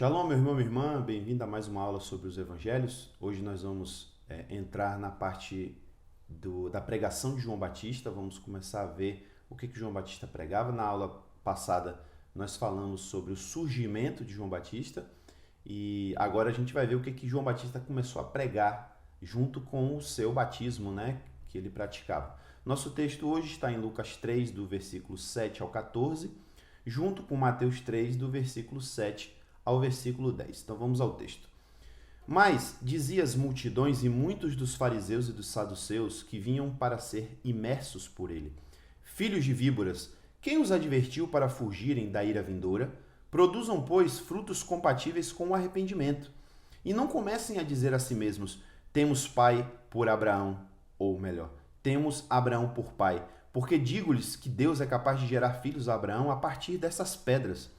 Shalom, meu irmão, minha irmã, bem-vindo a mais uma aula sobre os evangelhos. Hoje nós vamos entrar na parte da pregação de João Batista. Vamos começar a ver o que João Batista pregava. Na aula passada nós falamos sobre o surgimento de João Batista e agora a gente vai ver o que João Batista começou a pregar junto com o seu batismo, né, que ele praticava. Nosso texto hoje está em Lucas 3, do versículo 7 ao 14, junto com Mateus 3, do versículo 7 ao versículo 10. Então vamos ao texto. Mas dizia as multidões e muitos dos fariseus e dos saduceus que vinham para ser imersos por ele: Filhos de víboras, quem os advertiu para fugirem da ira vindoura? Produzam, pois, frutos compatíveis com o arrependimento. E não comecem a dizer a si mesmos: temos pai por Abraão, ou melhor, temos Abraão por pai, porque digo-lhes que Deus é capaz de gerar filhos a Abraão a partir dessas pedras.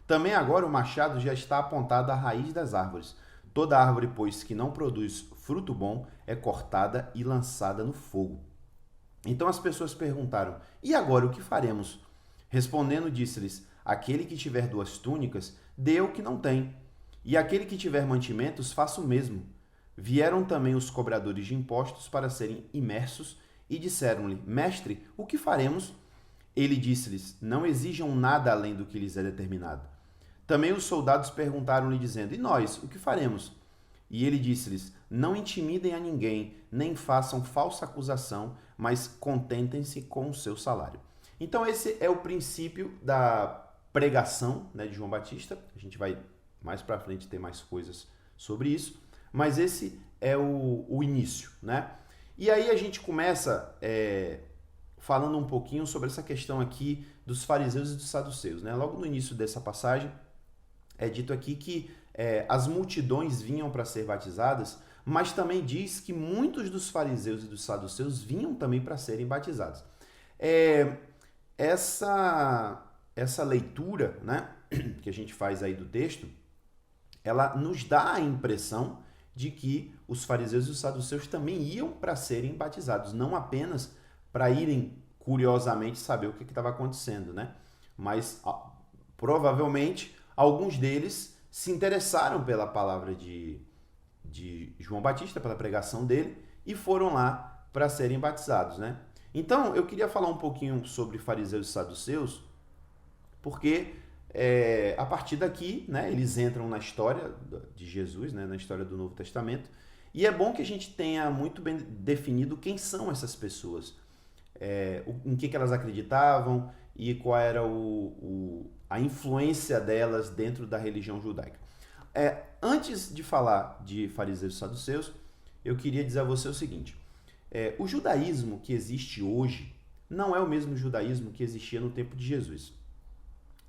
Também agora o machado já está apontado à raiz das árvores. Toda árvore, pois, que não produz fruto bom, é cortada e lançada no fogo. Então as pessoas perguntaram: e agora o que faremos? Respondendo, disse-lhes: aquele que tiver 2 túnicas, dê o que não tem. E aquele que tiver mantimentos, faça o mesmo. Vieram também os cobradores de impostos para serem imersos e disseram-lhe: Mestre, o que faremos? Ele disse-lhes: não exijam nada além do que lhes é determinado. Também os soldados perguntaram-lhe, dizendo: e nós, o que faremos? E ele disse-lhes: não intimidem a ninguém, nem façam falsa acusação, mas contentem-se com o seu salário. Então esse é o princípio da pregação, né, de João Batista. A gente vai mais para frente ter mais coisas sobre isso, mas esse é o início, né? E aí a gente começa falando um pouquinho sobre essa questão aqui dos fariseus e dos saduceus, né? Logo no início dessa passagem, é dito aqui que as multidões vinham para ser batizadas, mas também diz que muitos dos fariseus e dos saduceus vinham também para serem batizados. Essa leitura, né, que a gente faz aí do texto, ela nos dá a impressão de que os fariseus e os saduceus também iam para serem batizados, não apenas para irem curiosamente saber o que estava acontecendo, né? Mas provavelmente alguns deles se interessaram pela palavra de João Batista, pela pregação dele, e foram lá para serem batizados, né? Então, eu queria falar um pouquinho sobre fariseus e saduceus, porque a partir daqui, né, eles entram na história de Jesus, né, na história do Novo Testamento, e é bom que a gente tenha muito bem definido quem são essas pessoas, em que elas acreditavam e qual era a influência delas dentro da religião judaica. Antes de falar de fariseus e saduceus, eu queria dizer a você o seguinte: o judaísmo que existe hoje não é o mesmo judaísmo que existia no tempo de Jesus.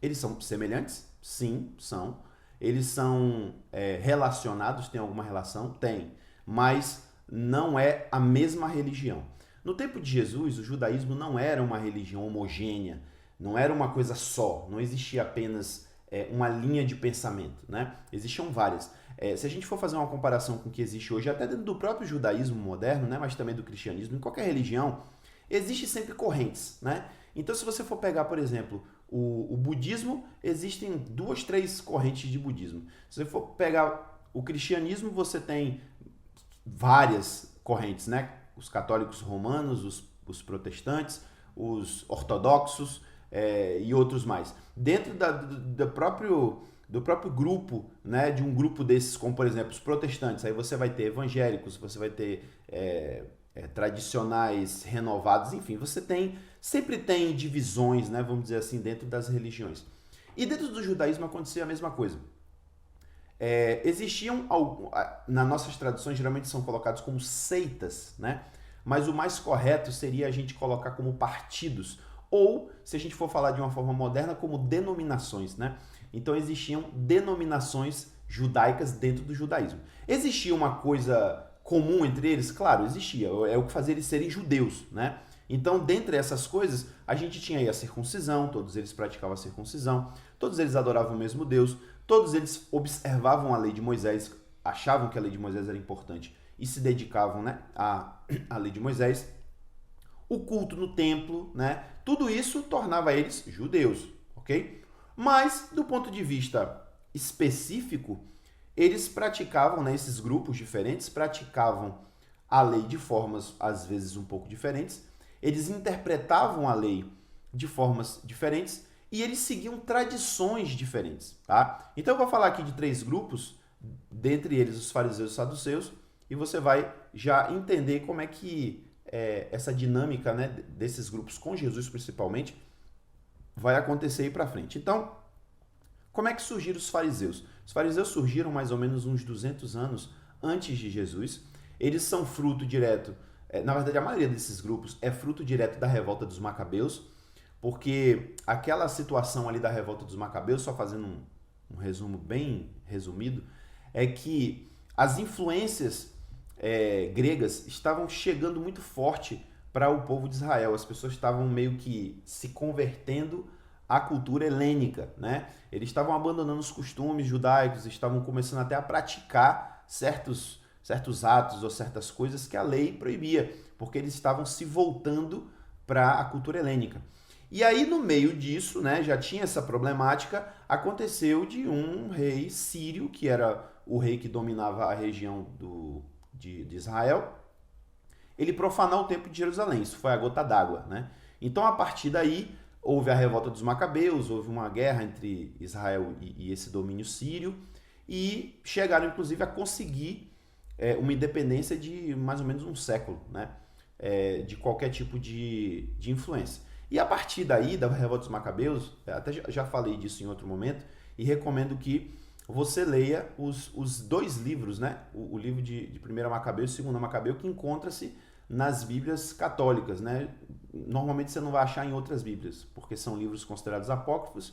Eles são semelhantes? Sim, são. Eles são relacionados? Tem alguma relação? Tem. Mas não é a mesma religião. No tempo de Jesus, o judaísmo não era uma religião homogênea, não era uma coisa só, não existia apenas uma linha de pensamento, né? Existiam várias. Se a gente for fazer uma comparação com o que existe hoje, até dentro do próprio judaísmo moderno, né, mas também do cristianismo, em qualquer religião, existe sempre correntes, né? Então, se você for pegar, por exemplo, o budismo, existem 2, 3 correntes de budismo. Se você for pegar o cristianismo, você tem várias correntes, né? Os católicos romanos, os protestantes, os ortodoxos e outros mais. Dentro do próprio grupo, né, de um grupo desses, como por exemplo os protestantes, aí você vai ter evangélicos, você vai ter tradicionais, renovados, enfim, sempre tem divisões, né, vamos dizer assim, dentro das religiões. E dentro do judaísmo acontecia a mesma coisa. Existiam, nas nossas traduções, geralmente são colocados como seitas, né? Mas o mais correto seria a gente colocar como partidos, ou, se a gente for falar de uma forma moderna, como denominações, né? Então existiam denominações judaicas dentro do judaísmo. Existia uma coisa comum entre eles? Claro, existia. É o que fazia eles serem judeus, né? Então, dentre essas coisas, a gente tinha aí a circuncisão, todos eles praticavam a circuncisão, todos eles adoravam o mesmo Deus, todos eles observavam a lei de Moisés, achavam que a lei de Moisés era importante e se dedicavam, né, à lei de Moisés. O culto no templo, né, tudo isso tornava eles judeus, ok? Mas, do ponto de vista específico, eles praticavam, né, esses grupos diferentes praticavam a lei de formas, às vezes, um pouco diferentes, eles interpretavam a lei de formas diferentes e eles seguiam tradições diferentes, tá? Então eu vou falar aqui de 3 grupos, dentre eles os fariseus e os saduceus, e você vai já entender como é que essa dinâmica, né, desses grupos com Jesus principalmente vai acontecer aí para frente. Então, como é que surgiram os fariseus? Os fariseus surgiram mais ou menos uns 200 anos antes de Jesus. Eles são fruto direto, na verdade a maioria desses grupos é fruto direto da revolta dos Macabeus, porque aquela situação ali da revolta dos Macabeus, só fazendo um resumo bem resumido, é que as influências gregas estavam chegando muito forte para o povo de Israel. As pessoas estavam meio que se convertendo à cultura helênica, né? Eles estavam abandonando os costumes judaicos, estavam começando até a praticar certos atos ou certas coisas que a lei proibia, porque eles estavam se voltando para a cultura helênica. E aí, no meio disso, né, já tinha essa problemática, aconteceu de um rei sírio, que era o rei que dominava a região de Israel, ele profanar o templo de Jerusalém. Isso foi a gota d'água, né? Então, a partir daí, houve a revolta dos Macabeus, houve uma guerra entre Israel e esse domínio sírio, e chegaram, inclusive, a conseguir uma independência de mais ou menos um século, né? De qualquer tipo de influência. E a partir daí, da revolta dos Macabeus, até já falei disso em outro momento, e recomendo que você leia os 2 livros, né? O livro de 1 Macabeu e 2 Macabeu, que encontra-se nas Bíblias católicas, né? Normalmente você não vai achar em outras Bíblias, porque são livros considerados apócrifos,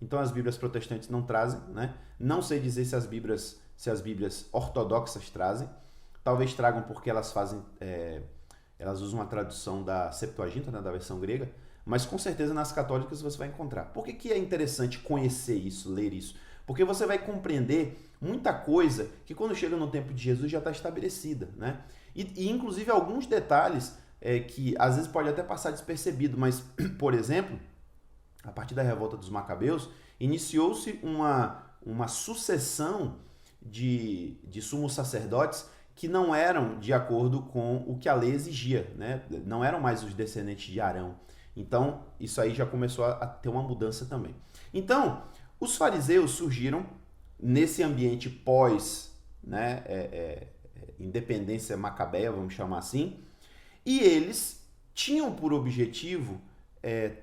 então as Bíblias protestantes não trazem, né? Não sei dizer se as Bíblias ortodoxas trazem, talvez tragam porque elas fazem, elas usam a tradução da Septuaginta, né, da versão grega, mas com certeza nas católicas você vai encontrar. Por que é interessante conhecer isso, ler isso? Porque você vai compreender muita coisa que quando chega no tempo de Jesus já está estabelecida, né? E inclusive alguns detalhes que às vezes pode até passar despercebido, mas, por exemplo, a partir da revolta dos Macabeus, iniciou-se uma sucessão de sumos sacerdotes que não eram de acordo com o que a lei exigia, né? Não eram mais os descendentes de Arão. Então, isso aí já começou a ter uma mudança também. Então, os fariseus surgiram nesse ambiente pós, né, independência macabeia, vamos chamar assim, e eles tinham por objetivo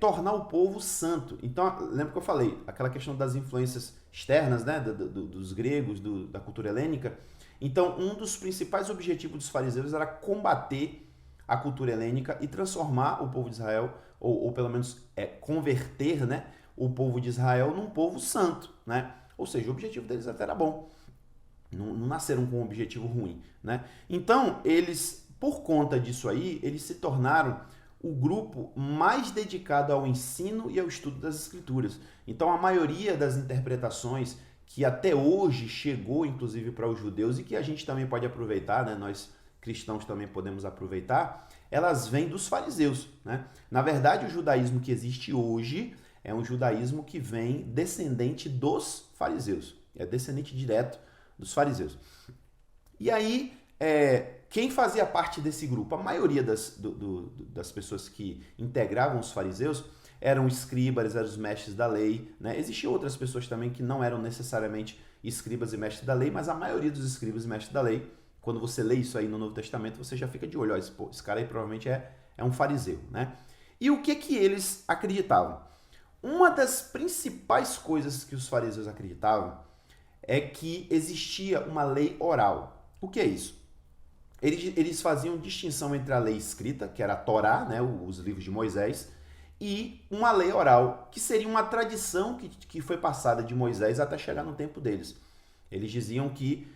tornar o povo santo. Então, lembra que eu falei, aquela questão das influências externas, né, dos gregos, da cultura helênica. Então, um dos principais objetivos dos fariseus era combater a cultura helênica e transformar o povo de Israel, ou pelo menos converter, né, o povo de Israel num povo santo, né? Ou seja, o objetivo deles até era bom. Não nasceram com um objetivo ruim, né? Então, eles, por conta disso aí, eles se tornaram o grupo mais dedicado ao ensino e ao estudo das Escrituras. Então, a maioria das interpretações que até hoje chegou, inclusive, para os judeus e que a gente também pode aproveitar, né? Nós cristãos também podemos aproveitar, elas vêm dos fariseus, né? Na verdade, o judaísmo que existe hoje é um judaísmo que vem descendente dos fariseus. É descendente direto dos fariseus. E aí, quem fazia parte desse grupo? A maioria das pessoas que integravam os fariseus eram escribas, eram os mestres da lei, né? Existiam outras pessoas também que não eram necessariamente escribas e mestres da lei, mas a maioria dos escribas e mestres da lei, quando você lê isso aí no Novo Testamento, você já fica de olho, ó, esse cara aí provavelmente é um fariseu, né? E o que eles acreditavam? Uma das principais coisas que os fariseus acreditavam é que existia uma lei oral. O que é isso? Eles faziam distinção entre a lei escrita, que era a Torá, né, os livros de Moisés, e uma lei oral, que seria uma tradição que foi passada de Moisés até chegar no tempo deles. Eles diziam que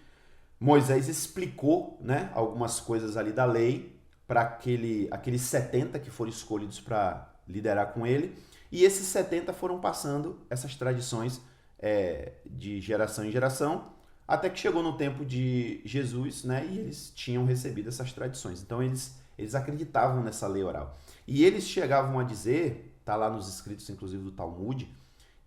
Moisés explicou, né, algumas coisas ali da lei para aqueles 70 que foram escolhidos para liderar com ele, e esses 70 foram passando essas tradições de geração em geração, até que chegou no tempo de Jesus, né, e eles tinham recebido essas tradições. Então eles acreditavam nessa lei oral. E eles chegavam a dizer, está lá nos escritos inclusive do Talmud,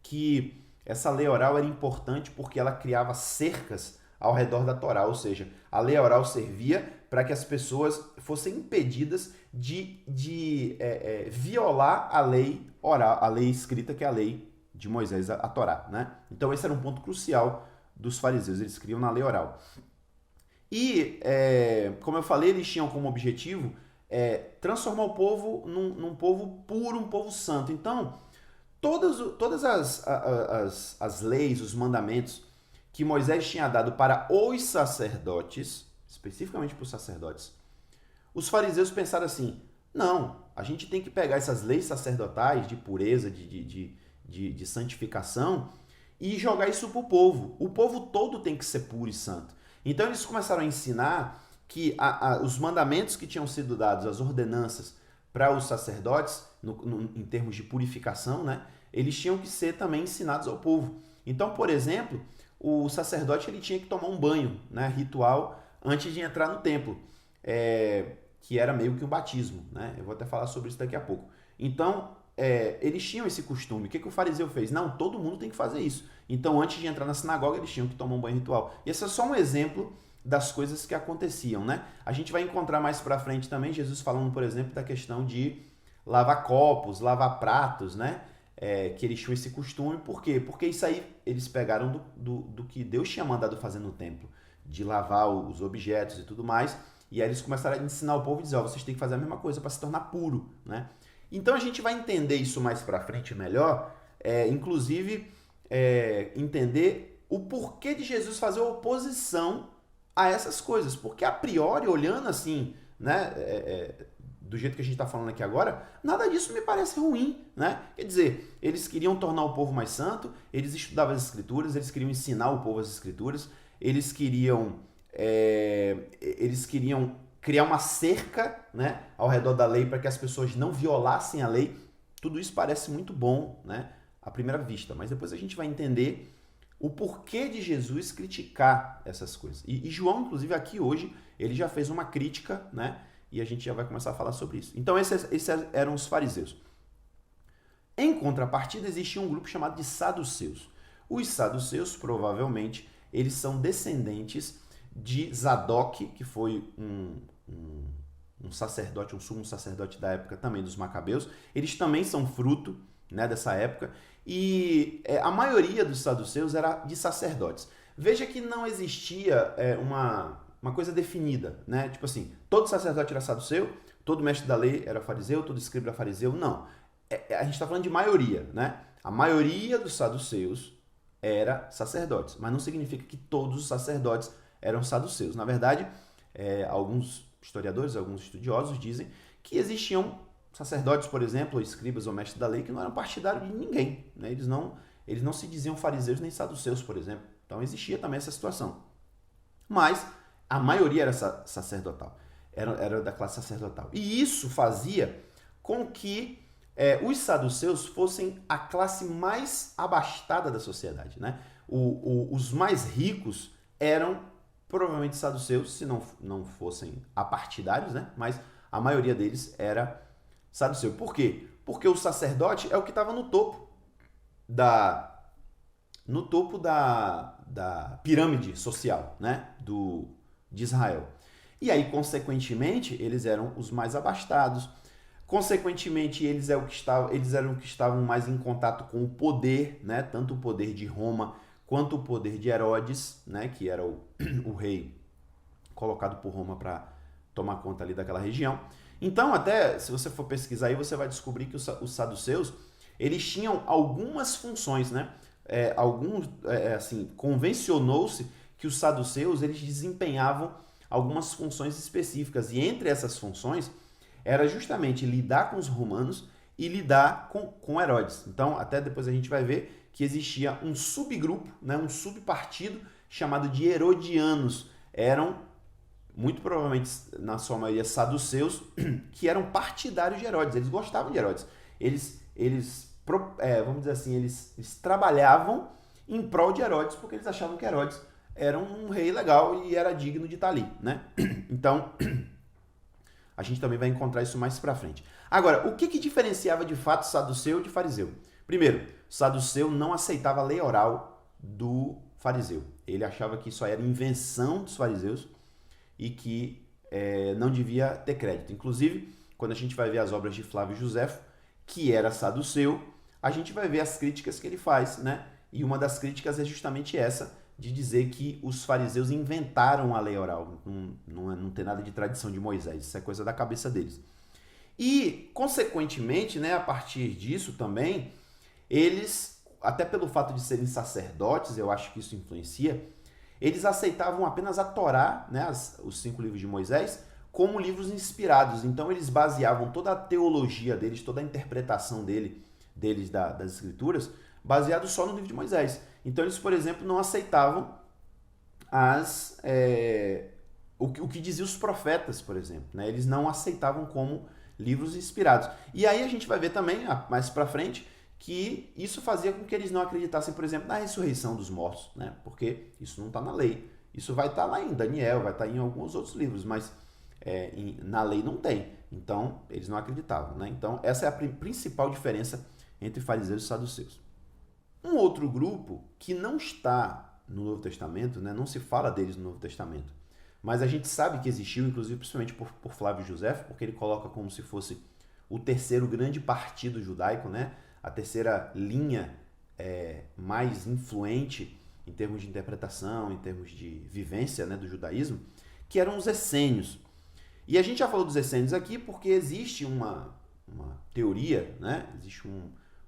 que essa lei oral era importante porque ela criava cercas ao redor da Torá, ou seja, a lei oral servia para que as pessoas fossem impedidas de violar a lei oral, a lei escrita, que é a lei de Moisés, a Torá, né? Então esse era um ponto crucial dos fariseus, eles criam na lei oral. E, como eu falei, eles tinham como objetivo transformar o povo num povo puro, um povo santo. Então, todas as leis, os mandamentos que Moisés tinha dado para os sacerdotes, especificamente para os sacerdotes, os fariseus pensaram assim, não, a gente tem que pegar essas leis sacerdotais de pureza, de santificação e jogar isso para o povo. O povo todo tem que ser puro e santo. Então eles começaram a ensinar que os mandamentos que tinham sido dados, as ordenanças para os sacerdotes, em termos de purificação, né, eles tinham que ser também ensinados ao povo. Então, por exemplo, o sacerdote ele tinha que tomar um banho, né, ritual antes de entrar no templo, que era meio que um batismo, né? Eu vou até falar sobre isso daqui a pouco. Então, eles tinham esse costume. O que o fariseu fez? Não, todo mundo tem que fazer isso. Então, antes de entrar na sinagoga, eles tinham que tomar um banho ritual. E esse é só um exemplo das coisas que aconteciam, né? A gente vai encontrar mais pra frente também Jesus falando, por exemplo, da questão de lavar copos, lavar pratos, né? Que eles tinham esse costume. Por quê? Porque isso aí eles pegaram do que Deus tinha mandado fazer no templo, de lavar os objetos e tudo mais. E aí eles começaram a ensinar o povo e dizer, vocês têm que fazer a mesma coisa para se tornar puro, né? Então a gente vai entender isso mais pra frente melhor, inclusive entender o porquê de Jesus fazer oposição a essas coisas. Porque a priori, olhando assim, né, do jeito que a gente está falando aqui agora, nada disso me parece ruim, né? Quer dizer, eles queriam tornar o povo mais santo, eles estudavam as escrituras, eles queriam ensinar o povo as escrituras, eles queriam criar uma cerca, né, ao redor da lei para que as pessoas não violassem a lei. Tudo isso parece muito bom, né, à primeira vista, mas depois a gente vai entender o porquê de Jesus criticar essas coisas. E João, inclusive, aqui hoje, ele já fez uma crítica, né, e a gente já vai começar a falar sobre isso. Então, esses eram os fariseus. Em contrapartida, existia um grupo chamado de saduceus. Os saduceus, provavelmente, eles são descendentes de Zadok, que foi um sacerdote, um sumo sacerdote da época também dos Macabeus. Eles também são fruto, né, dessa época. E a maioria dos saduceus era de sacerdotes. Veja que não existia uma coisa definida, né? Tipo assim, todo sacerdote era saduceu, todo mestre da lei era fariseu, todo escriba era fariseu. Não. A gente está falando de maioria, né? A maioria dos saduceus era sacerdotes, mas não significa que todos os sacerdotes eram saduceus. Na verdade, alguns historiadores, alguns estudiosos dizem que existiam sacerdotes, por exemplo, ou escribas ou mestres da lei, que não eram partidários de ninguém, né? Eles não se diziam fariseus nem saduceus, por exemplo. Então existia também essa situação. Mas a maioria era sacerdotal, era da classe sacerdotal. E isso fazia com que os saduceus fossem a classe mais abastada da sociedade, né? Os mais ricos eram provavelmente saduceus, se não fossem apartidários, né? Mas a maioria deles era saduceu. Por quê? Porque o sacerdote é o que estava no topo da pirâmide social, né? De Israel. E aí, consequentemente, eles eram os mais abastados. Consequentemente, eles eram os que estavam mais em contato com o poder, né? Tanto o poder de Roma quanto o poder de Herodes, né? Que era o rei colocado por Roma para tomar conta ali daquela região. Então, até se você for pesquisar aí, você vai descobrir que os saduceus, eles tinham algumas funções, né? Convencionou-se que os saduceus, eles desempenhavam algumas funções específicas. E entre essas funções, era justamente lidar com os romanos e lidar com Herodes. Então, até depois a gente vai ver que existia um subgrupo, né? Um subpartido chamado de herodianos. Eram muito provavelmente, na sua maioria, saduceus, que eram partidários de Herodes. Eles gostavam de Herodes. Vamos dizer assim, eles trabalhavam em prol de Herodes, porque eles achavam que Herodes era um rei legal e era digno de estar ali, né? Então, a gente também vai encontrar isso mais pra frente. Agora, o que diferenciava de fato saduceu de fariseu? Primeiro, saduceu não aceitava a lei oral do fariseu. Ele achava que isso aí era invenção dos fariseus e que não devia ter crédito. Inclusive, quando a gente vai ver as obras de Flávio Josefo, que era saduceu, a gente vai ver as críticas que ele faz, né? E uma das críticas é justamente essa, de dizer que os fariseus inventaram a lei oral. Não tem nada de tradição de Moisés, isso é coisa da cabeça deles. E, consequentemente, né, a partir disso também, eles, até pelo fato de serem sacerdotes, eu acho que isso influencia, eles aceitavam apenas a Torá, né, os 5 livros de Moisés, como livros inspirados. Então, eles baseavam toda a teologia deles, toda a interpretação deles das escrituras, baseado só no livro de Moisés. Então, eles, por exemplo, não aceitavam o que diziam os profetas, por exemplo. Né? Eles não aceitavam como livros inspirados. E aí a gente vai ver também, mais para frente, que isso fazia com que eles não acreditassem, por exemplo, na ressurreição dos mortos, né? Porque isso não está na lei. Isso vai estar lá em Daniel, vai estar em alguns outros livros, mas na lei não tem. Então, eles não acreditavam. Né? Então, essa é a principal diferença entre fariseus e saduceus. Um outro grupo que não está no Novo Testamento, né? Não se fala deles no Novo Testamento, mas a gente sabe que existiu, inclusive principalmente por Flávio Josefo, porque ele coloca como se fosse o terceiro grande partido judaico, né? A terceira linha mais influente em termos de interpretação, em termos de vivência, né, do judaísmo, que eram os essênios. E a gente já falou dos essênios aqui porque existe uma teoria, né? Existe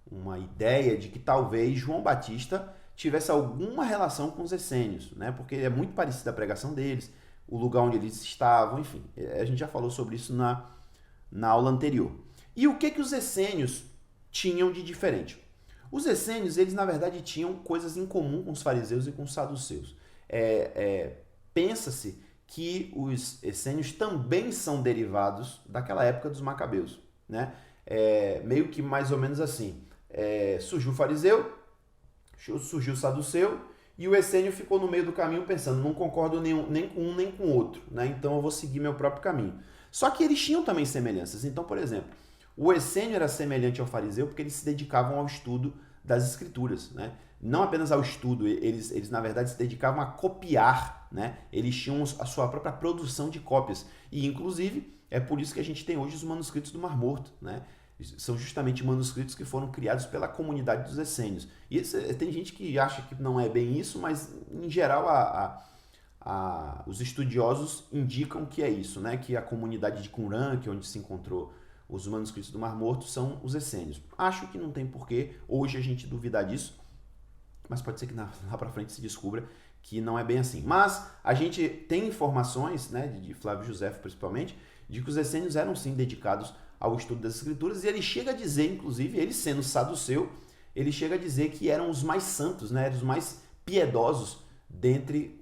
uma ideia de que talvez João Batista tivesse alguma relação com os essênios, né? Porque é muito parecida a pregação deles, o lugar onde eles estavam, enfim. A gente já falou sobre isso na aula anterior. E o que os essênios tinham de diferente? Os essênios, eles na verdade tinham coisas em comum com os fariseus e com os saduceus. Pensa-se que os essênios também são derivados daquela época dos macabeus, né? Meio que mais ou menos assim. Surgiu o fariseu, surgiu o saduceu, e o essênio ficou no meio do caminho pensando, não concordo nem com um nem com o outro, né? Então eu vou seguir meu próprio caminho. Só que eles tinham também semelhanças. Então, por exemplo, o essênio era semelhante ao fariseu porque eles se dedicavam ao estudo das escrituras, né? Não apenas ao estudo, eles na verdade se dedicavam a copiar, né? Eles tinham a sua própria produção de cópias. E inclusive é por isso que a gente tem hoje os manuscritos do Mar Morto, né? São justamente manuscritos que foram criados pela comunidade dos essênios. E tem gente que acha que não é bem isso, mas em geral os estudiosos indicam que é isso, né? Que a comunidade de Qumran, que é onde se encontrou os manuscritos do Mar Morto, são os essênios. Acho que não tem porquê hoje a gente duvidar disso, mas pode ser que lá para frente se descubra que não é bem assim. Mas a gente tem informações, né, de Flávio Josefo principalmente, de que os essênios eram sim dedicados ao estudo das escrituras, e ele chega a dizer, inclusive, ele sendo saduceu, ele chega a dizer que eram os mais santos, né, os mais piedosos dentre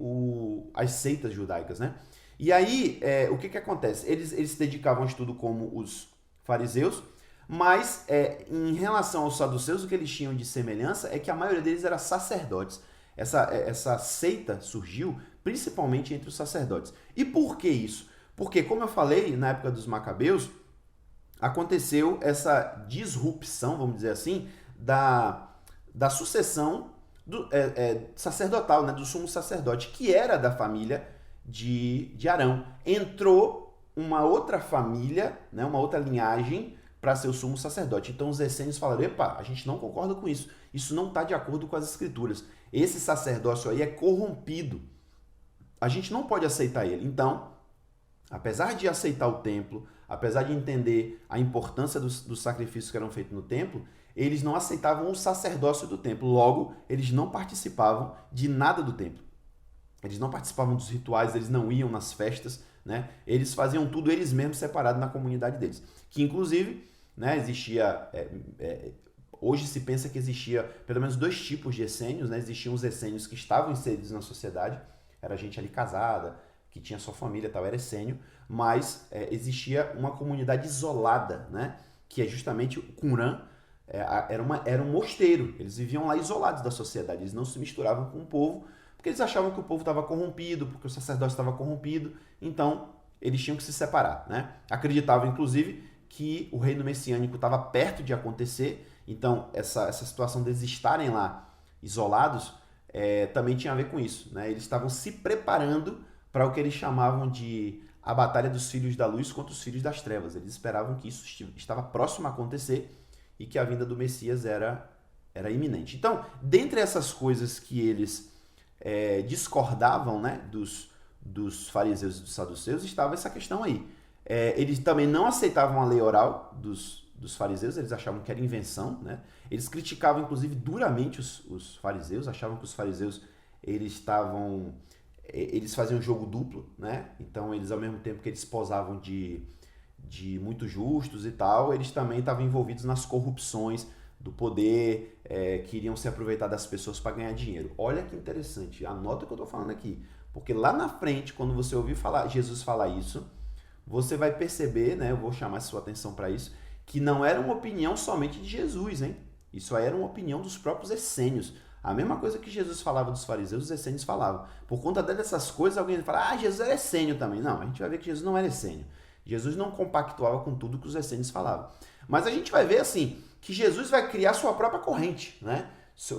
as seitas judaicas, né? E aí, o que acontece? Eles se dedicavam ao estudo como os fariseus, mas em relação aos saduceus, o que eles tinham de semelhança é que a maioria deles era sacerdotes. Essa seita surgiu principalmente entre os sacerdotes. E por que isso? Porque, como eu falei, na época dos macabeus, aconteceu essa disrupção, vamos dizer assim, da sucessão sacerdotal, né, do sumo sacerdote, que era da família de Arão. Entrou uma outra família, né, uma outra linhagem para ser o sumo sacerdote. Então os essênios falaram, epa, a gente não concorda com isso. Isso não está de acordo com as escrituras. Esse sacerdócio aí é corrompido. A gente não pode aceitar ele. Então, apesar de aceitar o templo, apesar de entender a importância dos sacrifícios que eram feitos no templo, eles não aceitavam o sacerdócio do templo. Logo, eles não participavam de nada do templo. Eles não participavam dos rituais, eles não iam nas festas, né? Eles faziam tudo eles mesmos separados na comunidade deles. Que, inclusive, né, existia... hoje se pensa que existia pelo menos 2 tipos de essênios, né? Existiam os essênios que estavam inseridos na sociedade, era gente ali casada, que tinha sua família e tal, era essênio, mas existia uma comunidade isolada, né? Que é justamente o Qumran, era um mosteiro, eles viviam lá isolados da sociedade, eles não se misturavam com o povo, porque eles achavam que o povo estava corrompido, porque o sacerdócio estava corrompido, então eles tinham que se separar, né? Acreditavam, inclusive, que o reino messiânico estava perto de acontecer, Então, essa situação deles estarem lá isolados também tinha a ver com isso, né? Eles estavam se preparando para o que eles chamavam de a batalha dos filhos da luz contra os filhos das trevas. Eles esperavam que isso estava próximo a acontecer e que a vinda do Messias era iminente. Então, dentre essas coisas que eles discordavam, né, dos fariseus e dos saduceus, estava essa questão aí. Eles também não aceitavam a lei oral dos fariseus, eles achavam que era invenção, né? Eles criticavam, inclusive, duramente os fariseus, achavam que os fariseus eles faziam um jogo duplo, né? Então, eles, ao mesmo tempo que eles posavam de muito justos e tal, eles também estavam envolvidos nas corrupções do poder, queriam se aproveitar das pessoas para ganhar dinheiro. Olha que interessante, anota o que eu estou falando aqui, porque lá na frente, quando você ouvir Jesus falar isso, você vai perceber, né? Eu vou chamar a sua atenção para isso, que não era uma opinião somente de Jesus, hein? Isso aí era uma opinião dos próprios essênios. A mesma coisa que Jesus falava dos fariseus, os essênios falavam. Por conta dessas coisas, alguém fala, Jesus era essênio também. Não, a gente vai ver que Jesus não era essênio. Jesus não compactuava com tudo que os essênios falavam. Mas a gente vai ver, assim, que Jesus vai criar sua própria corrente, né?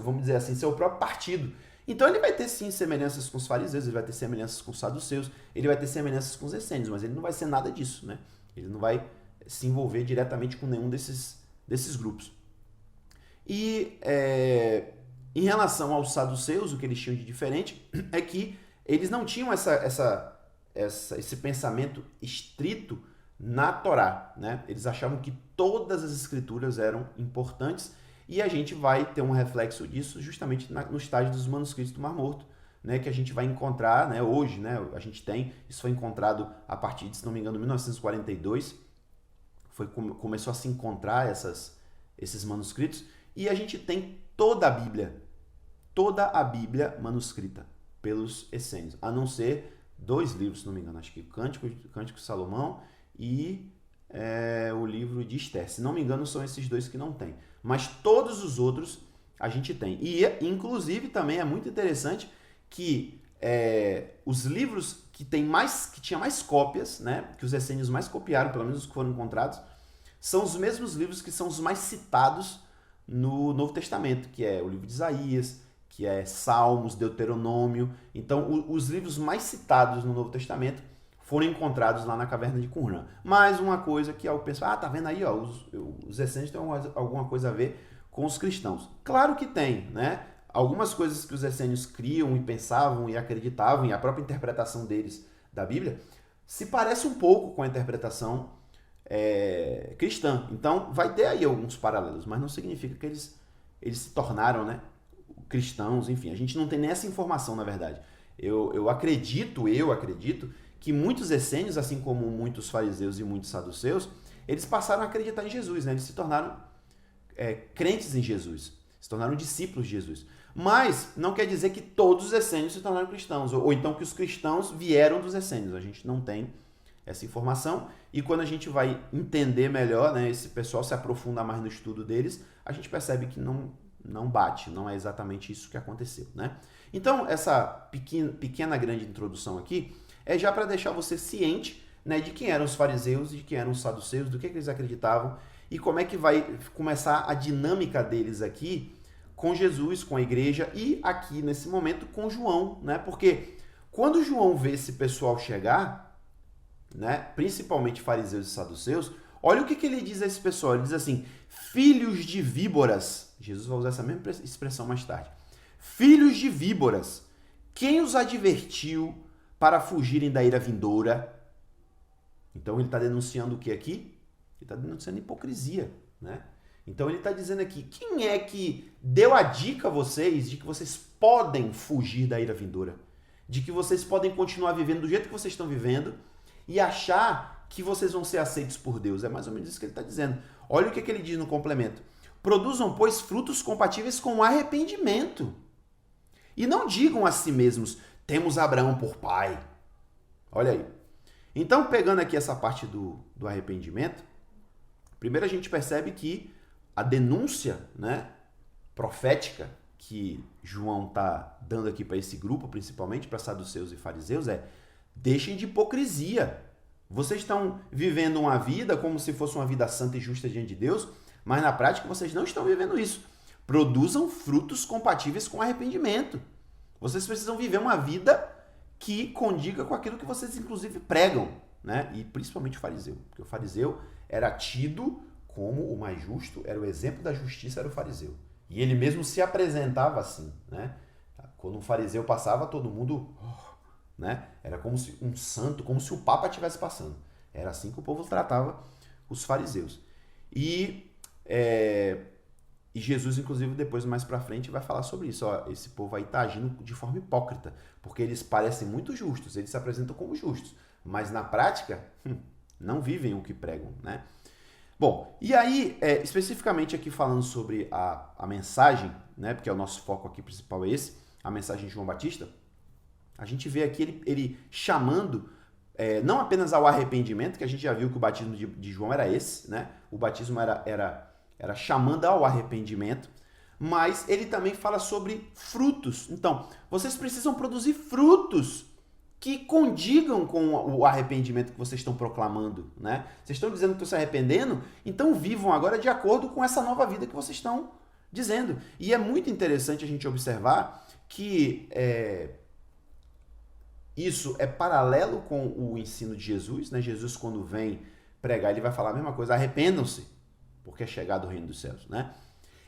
Vamos dizer assim, seu próprio partido. Então ele vai ter, sim, semelhanças com os fariseus, ele vai ter semelhanças com os saduceus, ele vai ter semelhanças com os essênios, mas ele não vai ser nada disso, né? Ele não vai se envolver diretamente com nenhum desses grupos. E em relação aos saduceus, o que eles tinham de diferente é que eles não tinham esse pensamento estrito na Torá, né? Eles achavam que todas as escrituras eram importantes e a gente vai ter um reflexo disso justamente no estágio dos manuscritos do Mar Morto, né? Que a gente vai encontrar, né? Hoje, né? A gente tem, isso foi encontrado a partir de, se não me engano, 1942, começou a se encontrar esses manuscritos e a gente tem toda a Bíblia manuscrita pelos essênios, a não ser 2 livros, se não me engano, acho que Cântico de Salomão e o livro de Esther. Se não me engano, são esses 2 que não tem. Mas todos os outros a gente tem. E, inclusive, também é muito interessante que os livros que tinha mais cópias, né, que os essênios mais copiaram, pelo menos os que foram encontrados, são os mesmos livros que são os mais citados no Novo Testamento, que é o livro de Isaías, que é Salmos, Deuteronômio. Então, os livros mais citados no Novo Testamento foram encontrados lá na caverna de Qumran. Mais uma coisa que o pessoal, tá vendo aí, ó, os essênios têm alguma coisa a ver com os cristãos. Claro que tem, né? Algumas coisas que os essênios criam e pensavam e acreditavam, e a própria interpretação deles da Bíblia, se parece um pouco com a interpretação cristã. Então, vai ter aí alguns paralelos, mas não significa que eles se tornaram, né, cristãos, enfim. A gente não tem nem essa informação, na verdade. Eu acredito que muitos essênios, assim como muitos fariseus e muitos saduceus, eles passaram a acreditar em Jesus, né? Eles se tornaram crentes em Jesus, se tornaram discípulos de Jesus. Mas não quer dizer que todos os essênios se tornaram cristãos, ou então que os cristãos vieram dos essênios. A gente não tem essa informação, e quando a gente vai entender melhor, né, esse pessoal se aprofunda mais no estudo deles, a gente percebe que não bate, não é exatamente isso que aconteceu, né? Então, essa pequena grande introdução aqui é já para deixar você ciente, né, de quem eram os fariseus, de quem eram os saduceus, do que eles acreditavam e como é que vai começar a dinâmica deles aqui com Jesus, com a igreja e aqui nesse momento com João, né? Porque quando João vê esse pessoal chegar, né, principalmente fariseus e saduceus, olha o que ele diz a esse pessoal. Ele diz assim: filhos de víboras. Jesus vai usar essa mesma expressão mais tarde. Filhos de víboras, quem os advertiu para fugirem da ira vindoura? Então ele está denunciando o que aqui? Ele está denunciando hipocrisia, né? Então ele está dizendo aqui, quem é que deu a dica a vocês de que vocês podem fugir da ira vindoura? De que vocês podem continuar vivendo do jeito que vocês estão vivendo e achar que vocês vão ser aceitos por Deus? É mais ou menos isso que ele está dizendo. Olha o que ele diz no complemento. Produzam, pois, frutos compatíveis com arrependimento. E não digam a si mesmos, temos Abraão por pai. Olha aí. Então, pegando aqui essa parte do arrependimento, primeiro a gente percebe que a denúncia, né, profética que João está dando aqui para esse grupo, principalmente para saduceus e fariseus, deixem de hipocrisia. Vocês estão vivendo uma vida como se fosse uma vida santa e justa diante de Deus, mas na prática vocês não estão vivendo isso. Produzam frutos compatíveis com arrependimento. Vocês precisam viver uma vida que condiga com aquilo que vocês, inclusive, pregam, né? E principalmente o fariseu. Porque o fariseu era tido como o mais justo, era o exemplo da justiça, era o fariseu. E ele mesmo se apresentava assim, né? Quando um fariseu passava, todo mundo, né? Era como se um santo, como se o Papa estivesse passando. Era assim que o povo tratava os fariseus. E Jesus, inclusive, depois, mais pra frente, vai falar sobre isso. Ó, esse povo aí tá agindo de forma hipócrita, porque eles parecem muito justos, eles se apresentam como justos, mas na prática, não vivem o que pregam, né? Bom, e aí, especificamente aqui falando sobre a mensagem, né, porque o nosso foco aqui principal é esse, a mensagem de João Batista, a gente vê aqui ele chamando, não apenas ao arrependimento, que a gente já viu que o batismo de João era esse, né? O batismo era chamando ao arrependimento, mas ele também fala sobre frutos. Então, vocês precisam produzir frutos que condigam com o arrependimento que vocês estão proclamando, né? Vocês estão dizendo que estão se arrependendo, então vivam agora de acordo com essa nova vida que vocês estão dizendo. E é muito interessante a gente observar que isso é paralelo com o ensino de Jesus, né? Jesus, quando vem pregar, ele vai falar a mesma coisa: arrependam-se, porque é chegado o reino dos céus, né?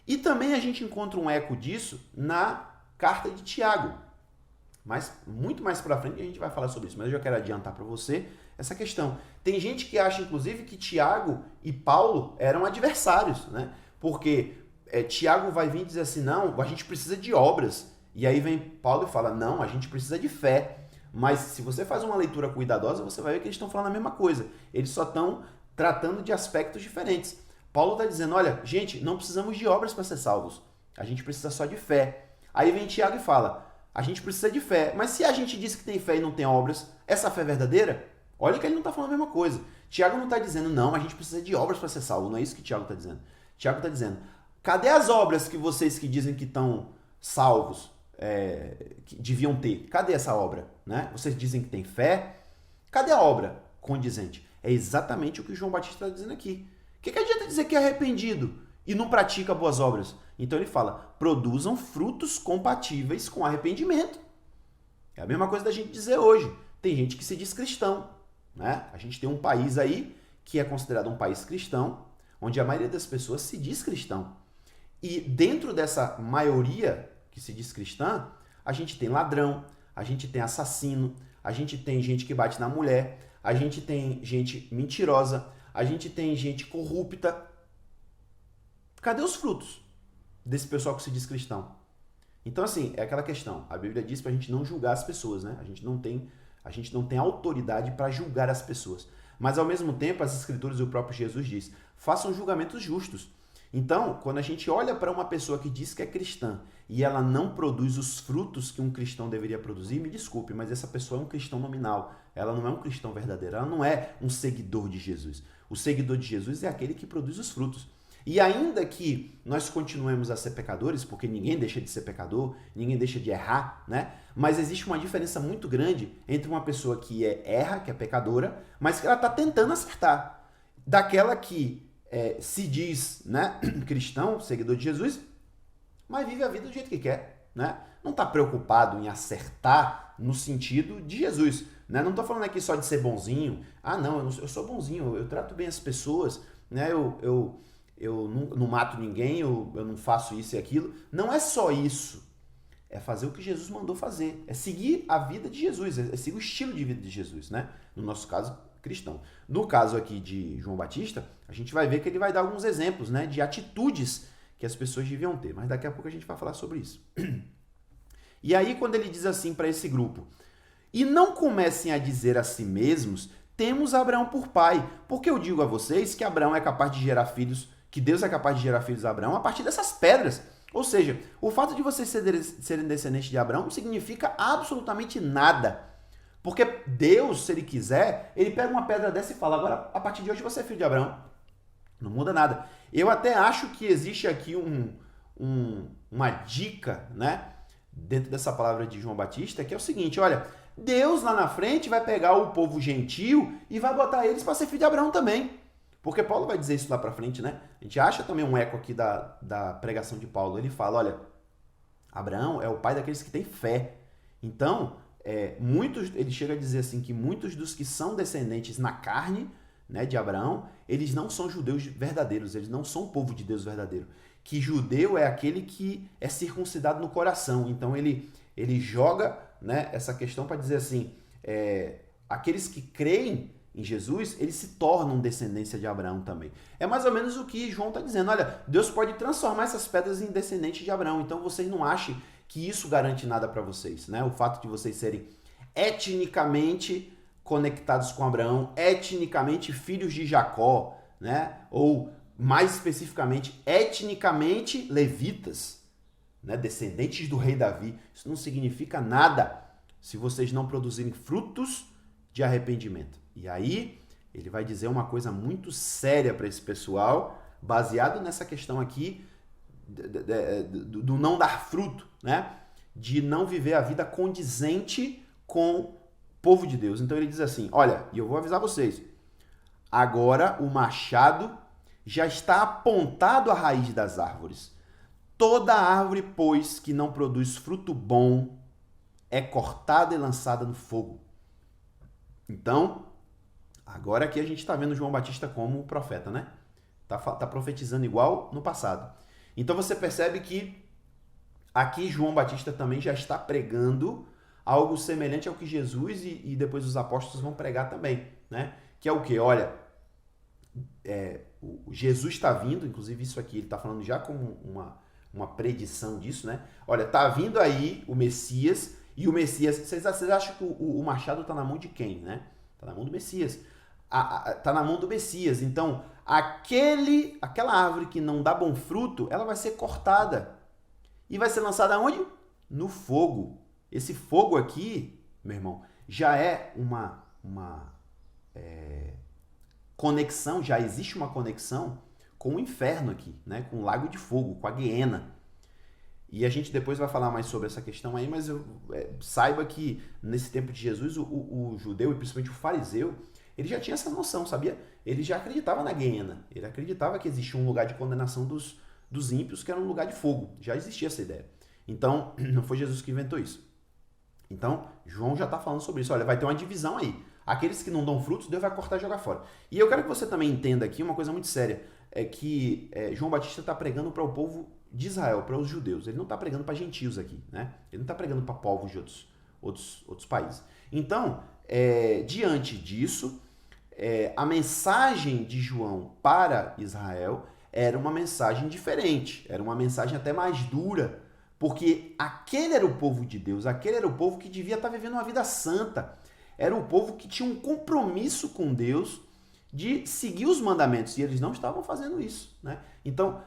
E também a gente encontra um eco disso na carta de Tiago. Mas muito mais pra frente a gente vai falar sobre isso. Mas eu já quero adiantar para você essa questão. Tem gente que acha, inclusive, que Tiago e Paulo eram adversários, né? Porque Tiago vai vir dizer assim, não, a gente precisa de obras. E aí vem Paulo e fala, não, a gente precisa de fé. Mas se você faz uma leitura cuidadosa, você vai ver que eles estão falando a mesma coisa. Eles só estão tratando de aspectos diferentes. Paulo está dizendo, olha, gente, não precisamos de obras para ser salvos. A gente precisa só de fé. Aí vem Tiago e fala, a gente precisa de fé. Mas se a gente diz que tem fé e não tem obras, essa fé é verdadeira? Olha que ele não está falando a mesma coisa. Tiago não está dizendo, não, a gente precisa de obras para ser salvo. Não é isso que Tiago está dizendo. Tiago está dizendo, cadê as obras que vocês que dizem que estão salvos que deviam ter? Cadê essa obra? Né? Vocês dizem que tem fé? Cadê a obra condizente? É exatamente o que João Batista está dizendo aqui. O que adianta dizer que é arrependido e não pratica boas obras? Então ele fala, produzam frutos compatíveis com arrependimento. É a mesma coisa da gente dizer hoje. Tem gente que se diz cristão, né? A gente tem um país aí que é considerado um país cristão, onde a maioria das pessoas se diz cristão. E dentro dessa maioria que se diz cristã, a gente tem ladrão, a gente tem assassino, a gente tem gente que bate na mulher, a gente tem gente mentirosa, a gente tem gente corrupta. Cadê os frutos desse pessoal que se diz cristão? Então, assim, é aquela questão. A Bíblia diz pra gente não julgar as pessoas, né? A gente não tem autoridade para julgar as pessoas. Mas, ao mesmo tempo, as Escrituras e o próprio Jesus diz, façam julgamentos justos. Então, quando a gente olha para uma pessoa que diz que é cristã e ela não produz os frutos que um cristão deveria produzir, me desculpe, mas essa pessoa é um cristão nominal. Ela não é um cristão verdadeiro, ela não é um seguidor de Jesus. O seguidor de Jesus é aquele que produz os frutos. E ainda que nós continuemos a ser pecadores, porque ninguém deixa de ser pecador, ninguém deixa de errar, né? Mas existe uma diferença muito grande entre uma pessoa que erra, que é pecadora, mas que ela está tentando acertar, daquela que se diz, né, cristão, seguidor de Jesus, mas vive a vida do jeito que quer, né? Não está preocupado em acertar no sentido de Jesus, né? Não estou falando aqui só de ser bonzinho. Ah, não, eu sou bonzinho, eu trato bem as pessoas, né? Eu não mato ninguém, eu não faço isso e aquilo. Não é só isso. É fazer o que Jesus mandou fazer. É seguir a vida de Jesus, é seguir o estilo de vida de Jesus, né? No nosso caso, cristão. No caso aqui de João Batista, a gente vai ver que ele vai dar alguns exemplos, né, de atitudes que as pessoas deviam ter. Mas daqui a pouco a gente vai falar sobre isso. E aí, quando ele diz assim para esse grupo, e não comecem a dizer a si mesmos, temos Abraão por pai, porque eu digo a vocês que Abraão é capaz de gerar filhos, que Deus é capaz de gerar filhos a Abraão a partir dessas pedras. Ou seja, o fato de vocês serem descendentes de Abraão não significa absolutamente nada. Porque Deus, se ele quiser, ele pega uma pedra dessa e fala, agora, a partir de hoje você é filho de Abraão. Não muda nada. Eu até acho que existe aqui uma dica, né, dentro dessa palavra de João Batista, que é o seguinte, olha, Deus lá na frente vai pegar o povo gentil e vai botar eles para ser filho de Abraão também. Porque Paulo vai dizer isso lá para frente, né? A gente acha também um eco aqui da pregação de Paulo. Ele fala, olha, Abraão é o pai daqueles que têm fé. Então, ele chega a dizer assim que muitos dos que são descendentes na carne, né, de Abraão, eles não são judeus verdadeiros, eles não são o povo de Deus verdadeiro. Que judeu é aquele que é circuncidado no coração. Então ele joga, né, essa questão para dizer assim, aqueles que creem em Jesus, eles se tornam descendência de Abraão também. É mais ou menos o que João está dizendo. Olha, Deus pode transformar essas pedras em descendentes de Abraão. Então vocês não achem que isso garante nada para vocês, né? O fato de vocês serem etnicamente conectados com Abraão, etnicamente filhos de Jacó, né? Ou mais especificamente, etnicamente levitas, né? Descendentes do rei Davi. Isso não significa nada se vocês não produzirem frutos de arrependimento. E aí, ele vai dizer uma coisa muito séria para esse pessoal, baseado nessa questão aqui do não dar fruto, né? De não viver a vida condizente com o povo de Deus. Então ele diz assim, olha, e eu vou avisar vocês, agora o machado já está apontado à raiz das árvores. Toda árvore, pois, que não produz fruto bom, é cortada e lançada no fogo. Então, agora aqui a gente está vendo João Batista como profeta, né? Tá profetizando igual no passado. Então você percebe que aqui João Batista também já está pregando algo semelhante ao que Jesus e depois os apóstolos vão pregar também, né? Que é o quê? Olha, Jesus está vindo, inclusive isso aqui ele está falando já como uma predição disso, né? Olha, está vindo aí o Messias, e o Messias, vocês acham que o machado está na mão de quem, né? Está na mão do Messias. Está na mão do Messias. Então, aquela árvore que não dá bom fruto, ela vai ser cortada. E vai ser lançada aonde? No fogo. Esse fogo aqui, meu irmão, já é uma conexão, já existe uma conexão com o inferno aqui, né? Com o lago de fogo, com a Guiena. E a gente depois vai falar mais sobre essa questão aí, mas saiba que nesse tempo de Jesus, o judeu e principalmente o fariseu, ele já tinha essa noção, sabia? Ele já acreditava na Guiena, ele acreditava que existia um lugar de condenação dos ímpios, que era um lugar de fogo. Já existia essa ideia. Então, não foi Jesus que inventou isso. Então, João já está falando sobre isso. Olha, vai ter uma divisão aí. Aqueles que não dão frutos, Deus vai cortar e jogar fora. E eu quero que você também entenda aqui uma coisa muito séria, é que João Batista está pregando para o povo de Israel, para os judeus. Ele não está pregando para gentios aqui, né? Ele não está pregando para povos de outros países. Então, diante disso, a mensagem de João para Israel era uma mensagem diferente, era uma mensagem até mais dura, porque aquele era o povo de Deus, aquele era o povo que devia estar vivendo uma vida santa, era o povo que tinha um compromisso com Deus de seguir os mandamentos, e eles não estavam fazendo isso, né? Então,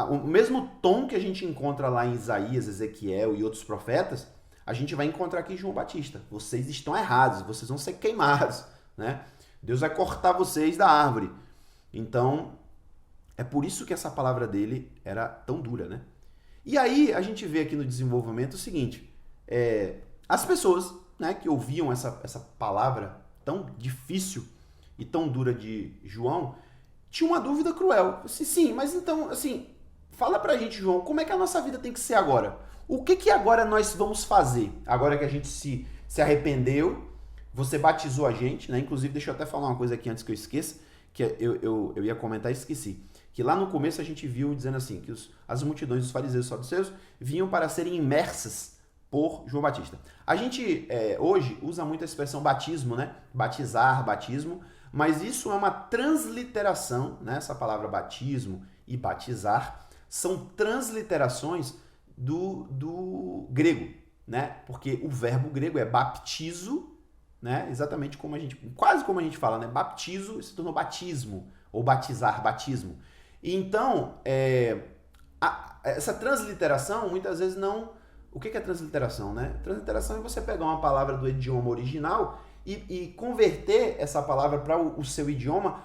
o mesmo tom que a gente encontra lá em Isaías, Ezequiel e outros profetas, a gente vai encontrar aqui em João Batista. Vocês estão errados, vocês vão ser queimados, né? Deus vai cortar vocês da árvore. Então, é por isso que essa palavra dele era tão dura, né? E aí, a gente vê aqui no desenvolvimento o seguinte, as pessoas, né, que ouviam essa palavra tão difícil e tão dura de João, tinha uma dúvida cruel. Assim, sim, mas então, assim, fala pra gente, João, como é que a nossa vida tem que ser agora? O que agora nós vamos fazer? Agora que a gente se arrependeu, você batizou a gente, né? Inclusive, deixa eu até falar uma coisa aqui antes que eu esqueça, que eu ia comentar e esqueci. Que lá no começo a gente viu dizendo assim, que as multidões dos fariseus e saduceus vinham para serem imersas por João Batista. A gente hoje usa muito a expressão batismo, né? Batizar, batismo, mas isso é uma transliteração, né? Essa palavra batismo e batizar são transliterações do grego, né? Porque o verbo grego é baptizo, né? Exatamente como quase como a gente fala, né? Baptizo se tornou batismo, ou batizar, batismo. E então, essa transliteração, muitas vezes não... O que é transliteração, né? Transliteração é você pegar uma palavra do idioma original e converter essa palavra para o seu idioma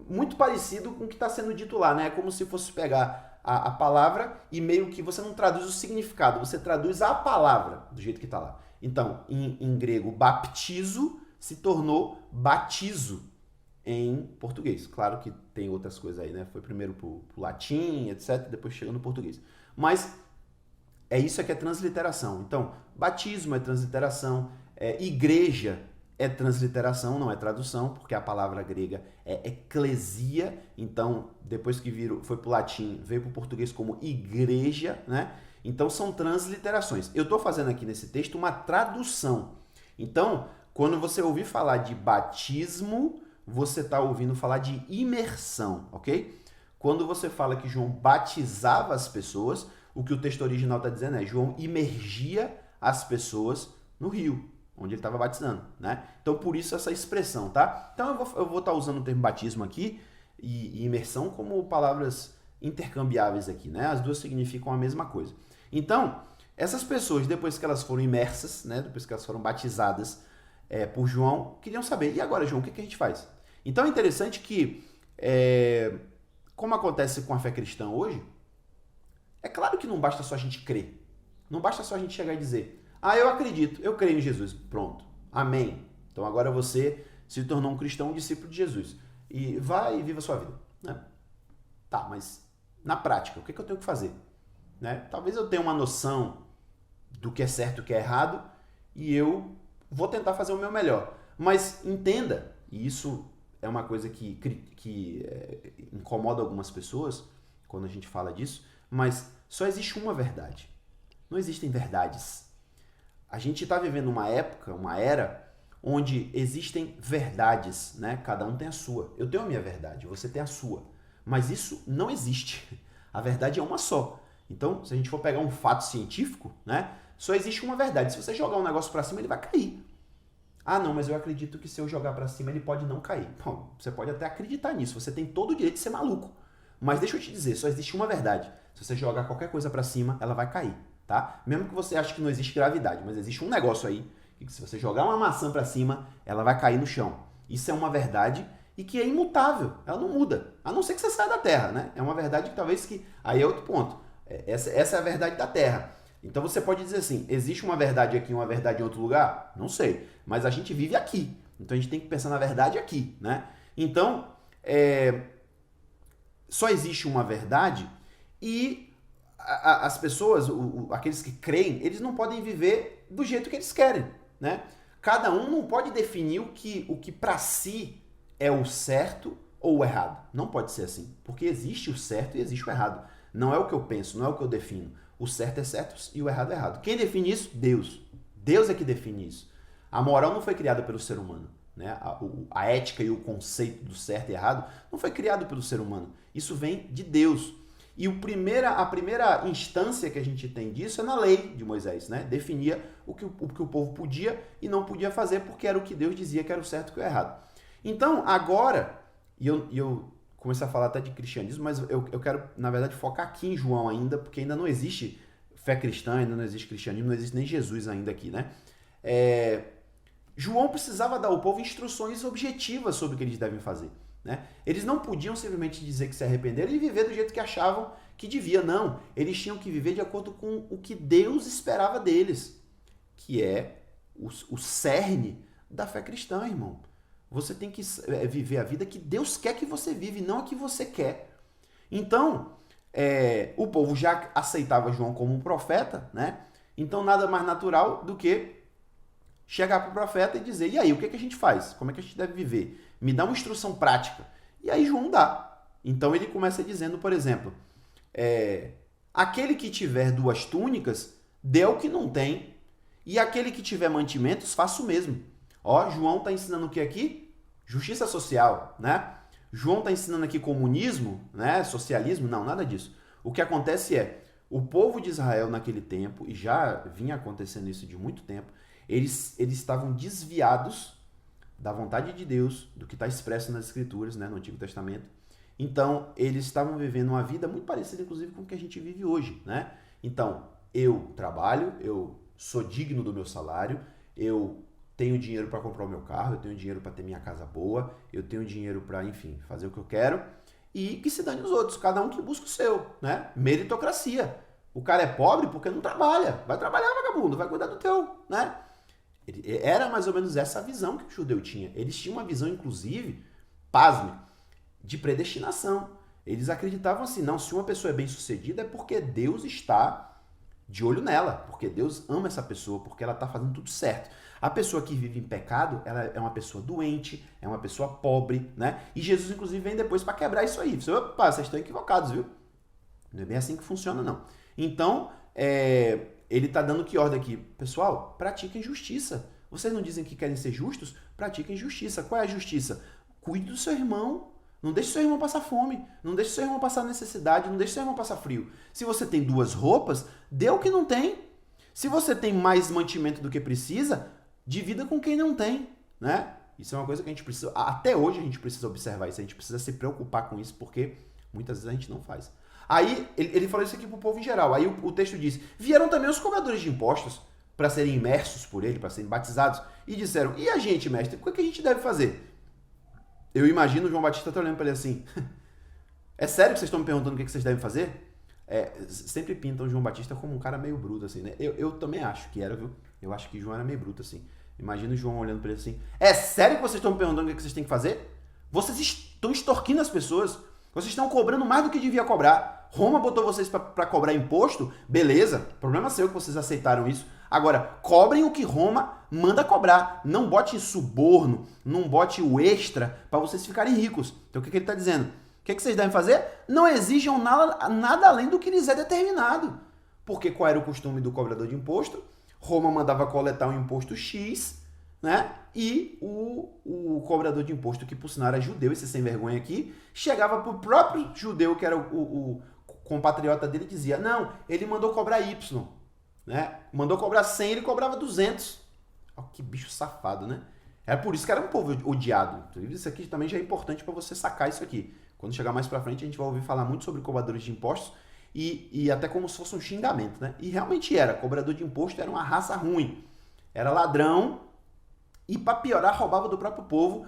muito parecido com o que está sendo dito lá, né? É como se fosse pegar a palavra e meio que você não traduz o significado, você traduz a palavra do jeito que está lá. Então, em grego, baptizo se tornou batizo. em português. Claro que tem outras coisas aí, né? Foi primeiro pro latim, etc, depois chegou no português. Mas isso aqui é transliteração. Então, batismo é transliteração, igreja é transliteração, não é tradução, porque a palavra grega é eclesia, então depois que foi pro latim, veio pro português como igreja, né? Então são transliterações. Eu estou fazendo aqui nesse texto uma tradução. Então, quando você ouvir falar de batismo, você está ouvindo falar de imersão, ok? Quando você fala que João batizava as pessoas, o que o texto original está dizendo é João imergia as pessoas no rio, onde ele estava batizando, né? Então, por isso essa expressão, tá? Então, eu vou estar usando o termo batismo aqui e imersão como palavras intercambiáveis aqui, né? As duas significam a mesma coisa. Então, essas pessoas, depois que elas foram imersas, né? Depois que elas foram batizadas por João, queriam saber, e agora, João, o que a gente faz? Então, é interessante que, como acontece com a fé cristã hoje, é claro que não basta só a gente crer. Não basta só a gente chegar e dizer, eu acredito, eu creio em Jesus. Pronto. Amém. Então agora você se tornou um cristão, um discípulo de Jesus. E vai e viva a sua vida. Né? Tá, mas na prática, o que eu tenho que fazer? Né? Talvez eu tenha uma noção do que é certo e o que é errado e eu vou tentar fazer o meu melhor. Mas entenda, e isso é uma coisa que incomoda algumas pessoas quando a gente fala disso, mas só existe uma verdade. Não existem verdades. A gente está vivendo uma época, uma era, onde existem verdades, né? Cada um tem a sua. Eu tenho a minha verdade, você tem a sua. Mas isso não existe. A verdade é uma só. Então, se a gente for pegar um fato científico, né? Só existe uma verdade. Se você jogar um negócio para cima, ele vai cair. Ah, não, mas eu acredito que se eu jogar para cima, ele pode não cair. Bom, você pode até acreditar nisso. Você tem todo o direito de ser maluco. Mas deixa eu te dizer, só existe uma verdade. Se você jogar qualquer coisa para cima, ela vai cair, tá? Mesmo que você ache que não existe gravidade, mas existe um negócio aí que se você jogar uma maçã para cima, ela vai cair no chão. Isso é uma verdade e que é imutável, ela não muda. A não ser que você saia da Terra, né? É uma verdade que talvez que... Aí é outro ponto. Essa é a verdade da Terra. Então você pode dizer assim, existe uma verdade aqui e uma verdade em outro lugar? Não sei. Mas a gente vive aqui. Então a gente tem que pensar na verdade aqui, né? Então, só existe uma verdade e as pessoas, aqueles que creem, eles não podem viver do jeito que eles querem, né? Cada um não pode definir o que para si é o certo ou o errado. Não pode ser assim, porque existe o certo e existe o errado. Não é o que eu penso, não é o que eu defino. O certo é certo e o errado é errado. Quem define isso? Deus. Deus é que define isso. A moral não foi criada pelo ser humano. Né? A ética e o conceito do certo e errado não foi criado pelo ser humano. Isso vem de Deus. E a primeira instância que a gente tem disso é na lei de Moisés. Né? Definia o que o povo podia e não podia fazer porque era o que Deus dizia que era o certo e o que era o errado. Então, agora, e eu comecei a falar até de cristianismo, mas eu quero, na verdade, focar aqui em João ainda, porque ainda não existe fé cristã, ainda não existe cristianismo, não existe nem Jesus ainda aqui, né? João precisava dar ao povo instruções objetivas sobre o que eles devem fazer. Né? Eles não podiam simplesmente dizer que se arrependeram e viver do jeito que achavam que devia, não. Eles tinham que viver de acordo com o que Deus esperava deles, que é o cerne da fé cristã, irmão. Você tem que viver a vida que Deus quer que você vive, não a que você quer. Então, o povo já aceitava João como um profeta, né? Então nada mais natural do que chegar para o profeta e dizer, e aí, o que a gente faz? Como é que a gente deve viver? Me dá uma instrução prática. E aí João dá. Então ele começa dizendo, por exemplo, aquele que tiver 2 túnicas, dê ao que não tem, e aquele que tiver mantimentos, faça o mesmo. Ó, João está ensinando o que aqui? Justiça social, né? João está ensinando aqui comunismo, né? Socialismo? Não, nada disso. O que acontece é, o povo de Israel naquele tempo, e já vinha acontecendo isso de muito tempo, eles estavam desviados da vontade de Deus, do que está expresso nas Escrituras, né, no Antigo Testamento. Então, eles estavam vivendo uma vida muito parecida, inclusive, com o que a gente vive hoje. Né? Então, eu trabalho, eu sou digno do meu salário, eu tenho dinheiro para comprar o meu carro, eu tenho dinheiro para ter minha casa boa, eu tenho dinheiro para, enfim, fazer o que eu quero, e que se dane os outros, cada um que busca o seu. Né? Meritocracia. O cara é pobre porque não trabalha. Vai trabalhar, vagabundo, vai cuidar do teu, né? Era mais ou menos essa a visão que o judeu tinha. Eles tinham uma visão, inclusive, pasme, de predestinação. Eles acreditavam assim, não, se uma pessoa é bem-sucedida é porque Deus está de olho nela, porque Deus ama essa pessoa, porque ela está fazendo tudo certo. A pessoa que vive em pecado, ela é uma pessoa doente, é uma pessoa pobre, né? E Jesus, inclusive, vem depois para quebrar isso aí. Você, opa, vocês estão equivocados, viu? Não é bem assim que funciona, não. Então, ele está dando que ordem aqui? Pessoal, pratiquem justiça. Vocês não dizem que querem ser justos? Pratiquem justiça. Qual é a justiça? Cuide do seu irmão. Não deixe seu irmão passar fome. Não deixe seu irmão passar necessidade. Não deixe seu irmão passar frio. Se você tem 2 roupas, dê o que não tem. Se você tem mais mantimento do que precisa, divida com quem não tem, né? Isso é uma coisa que a gente precisa... Até hoje a gente precisa observar isso. A gente precisa se preocupar com isso, porque muitas vezes a gente não faz. Aí, ele falou isso aqui pro povo em geral. Aí o texto diz, vieram também os cobradores de impostos para serem imersos por ele, para serem batizados, e disseram, e a gente, mestre, o que a gente deve fazer? Eu imagino o João Batista tá olhando para ele assim, é sério que vocês estão me perguntando o que vocês devem fazer? Sempre pintam o João Batista como um cara meio bruto, assim, né? Eu também acho que era, viu? Eu acho que João era meio bruto, assim. Imagina o João olhando para ele assim, é sério que vocês estão me perguntando o que vocês têm que fazer? Vocês estão extorquindo as pessoas, vocês estão cobrando mais do que devia cobrar. Roma botou vocês para cobrar imposto, beleza, problema seu que vocês aceitaram isso. Agora, cobrem o que Roma manda cobrar. Não bote suborno, não bote o extra para vocês ficarem ricos. Então o que ele está dizendo? O que vocês devem fazer? Não exijam nada além do que lhes é determinado. Porque qual era o costume do cobrador de imposto? Roma mandava coletar um imposto X, né? E o cobrador de imposto, que por sinal era judeu, esse sem vergonha aqui, chegava pro próprio judeu, que era o compatriota dele, e dizia, não, ele mandou cobrar Y, né? Mandou cobrar 100, ele cobrava 200. Oh, que bicho safado, né? É por isso que era um povo odiado. Isso aqui também já é importante para você sacar isso aqui. Quando chegar mais pra frente, a gente vai ouvir falar muito sobre cobradores de impostos e até como se fosse um xingamento, né? E realmente era. Cobrador de imposto era uma raça ruim. Era ladrão e, para piorar, roubava do próprio povo